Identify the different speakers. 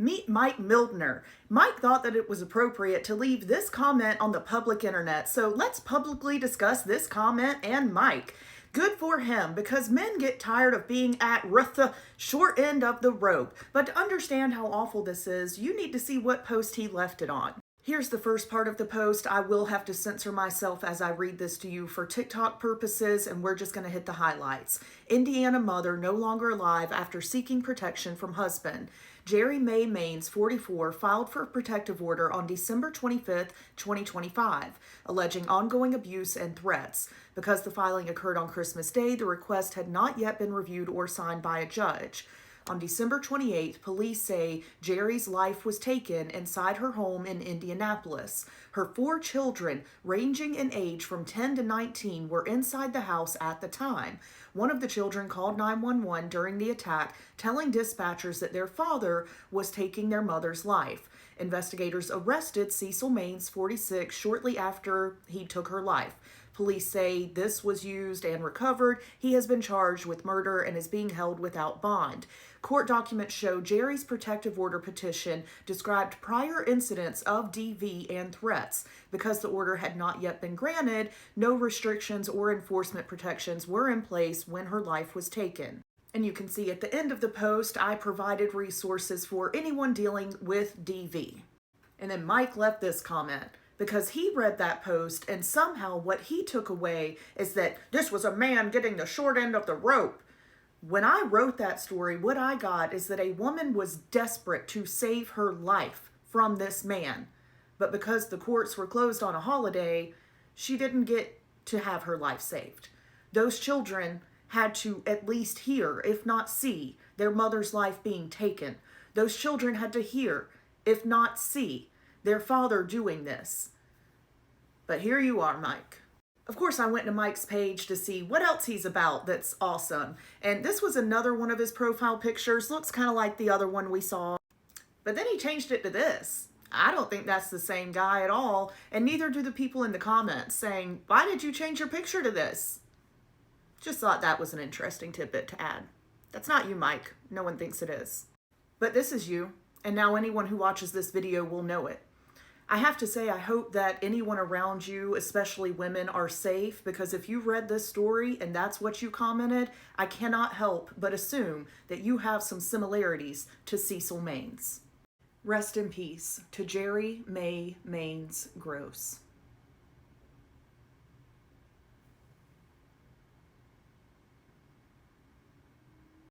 Speaker 1: Meet Mike Mildner. Mike thought that it was appropriate to leave this comment on the public internet, so let's publicly discuss this comment and Mike. Good for him, because men get tired of being at the short end of the rope. But to understand how awful this is, you need to see what post he left it on. Here's the first part of the post. I will have to censor myself as I read this to you for TikTok purposes, and we're just going to hit the highlights. Indiana mother no longer alive after seeking protection from husband. Jeri Mae Mains, 44, filed for a protective order on December 25th, 2025, alleging ongoing abuse and threats. Because the filing occurred on Christmas Day, the request had not yet been reviewed or signed by a judge. On December 28th, police say Jeri's life was taken inside her home in Indianapolis. Her 4 children, ranging in age from 10 to 19, were inside the house at the time. One of the children called 911 during the attack, telling dispatchers that their father was taking their mother's life. Investigators arrested Cecil Mains, 46, shortly after he took her life. Police say this was used and recovered. He has been charged with murder and is being held without bond. Court documents show Jeri's protective order petition described prior incidents of DV and threats. Because the order had not yet been granted, no restrictions or enforcement protections were in place when her life was taken. And you can see at the end of the post, I provided resources for anyone dealing with DV. And then Mike left this comment, because he read that post and somehow what he took away is that this was a man getting the short end of the rope. When I wrote that story, what I got is that a woman was desperate to save her life from this man. But because the courts were closed on a holiday, she didn't get to have her life saved. Those children had to at least hear, if not see, their mother's life being taken. Those children had to hear, if not see, their father doing this. But here you are, Mike. Of course, I went to Mike's page to see what else he's about that's awesome. And this was another one of his profile pictures. Looks kind of like the other one we saw. But then he changed it to this. I don't think that's the same guy at all. And neither do the people in the comments saying, why did you change your picture to this? Just thought that was an interesting tidbit to add. That's not you, Mike. No one thinks it is. But this is you. And now anyone who watches this video will know it. I have to say, I hope that anyone around you, especially women, are safe, because if you read this story and that's what you commented, I cannot help but assume that you have some similarities to Cecil Mains. Rest in peace to Jeri Mae Mains Gross.